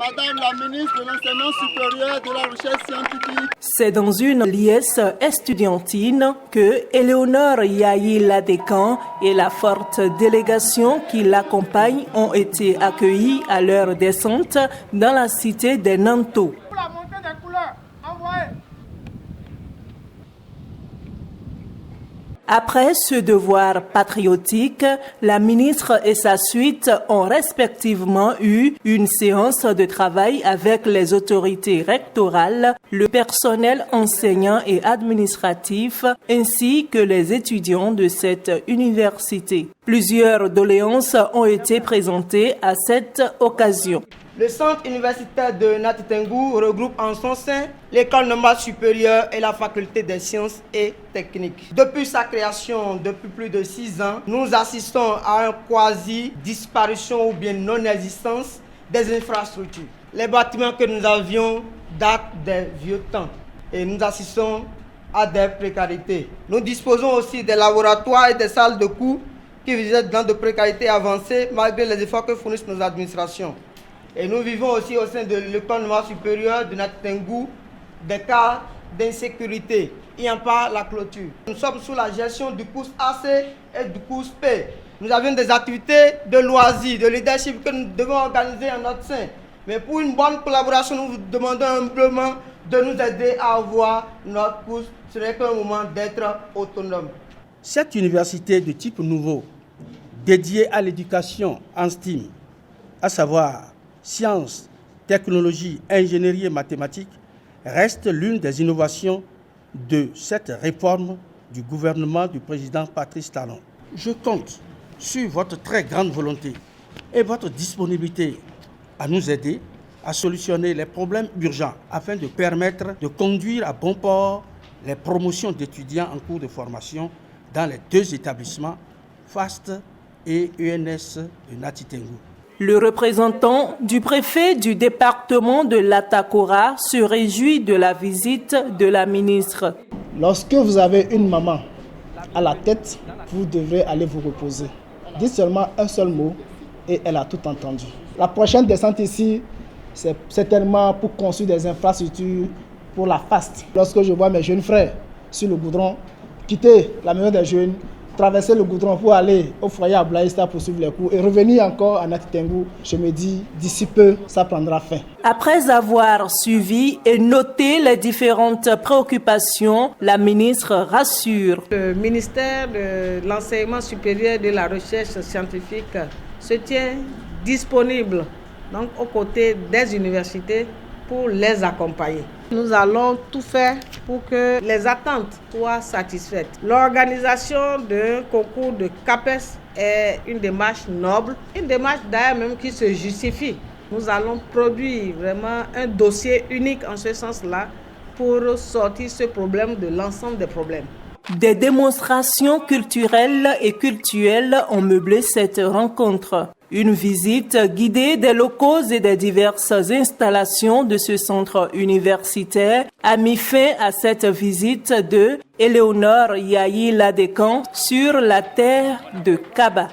Madame la ministre de l'Enseignement supérieur et de la Recherche scientifique. C'est dans une liesse estudiantine que Éléonore Yahi Ladécan et la forte délégation qui l'accompagne ont été accueillis à leur descente dans la cité des Nanto. Pour la montée des couleurs, envoyez. Après ce devoir patriotique, la ministre et sa suite ont respectivement eu une séance de travail avec les autorités rectorales, le personnel enseignant et administratif, ainsi que les étudiants de cette université. Plusieurs doléances ont été présentées à cette occasion. Le centre universitaire de Nati Tengou regroupe en son sein l'école normale supérieure et la faculté des sciences et techniques. Depuis sa création, depuis plus de 6 ans, nous assistons à une quasi-disparition ou bien non-existence des infrastructures. Les bâtiments que nous avions datent des vieux temps et nous assistons à des précarités. Nous disposons aussi des laboratoires et des salles de cours qui visent dans de précarités avancées malgré les efforts que fournissent nos administrations. Et nous vivons aussi au sein de l'école normale supérieure de Nati Tengou des cas d'insécurité. Il n'y a pas la clôture. Nous sommes sous la gestion du cours AC et du cours P. Nous avons des activités de loisirs, de leadership que nous devons organiser en notre sein. Mais pour une bonne collaboration, nous vous demandons humblement de nous aider à avoir notre cours. Ce n'est qu'un moment d'être autonome. Cette université de type nouveau, dédiée à l'éducation en STEAM, à savoir sciences, technologies, ingénierie et mathématiques, reste l'une des innovations de cette réforme du gouvernement du président Patrice Talon. Je compte sur votre très grande volonté et votre disponibilité à nous aider à solutionner les problèmes urgents afin de permettre de conduire à bon port les promotions d'étudiants en cours de formation dans les 2 établissements, FAST et ENS de Nati Tengou. Le représentant du préfet du département de l'Atakora se réjouit de la visite de la ministre. Lorsque vous avez une maman à la tête, vous devrez aller vous reposer. Dites seulement un seul mot et elle a tout entendu. La prochaine descente ici, c'est certainement pour construire des infrastructures pour la FAST. Lorsque je vois mes jeunes frères sur le goudron, quitter la maison des jeunes, traverser le goudron pour aller au foyer à Blaïsta pour suivre les cours et revenir encore à Nati Tengou, je me dis, d'ici peu, ça prendra fin. Après avoir suivi et noté les différentes préoccupations, la ministre rassure. Le ministère de l'Enseignement supérieur et de la Recherche scientifique se tient disponible donc, aux côtés des universités pour les accompagner. Nous allons tout faire pour que les attentes soient satisfaites. L'organisation d'un concours de CAPES est une démarche noble, une démarche d'ailleurs même qui se justifie. Nous allons produire vraiment un dossier unique en ce sens-là pour sortir ce problème de l'ensemble des problèmes. Des démonstrations culturelles et cultuelles ont meublé cette rencontre. Une visite guidée des locaux et des diverses installations de ce centre universitaire a mis fin à cette visite de Éléonore Yahi Ladécan sur la terre de Kaba.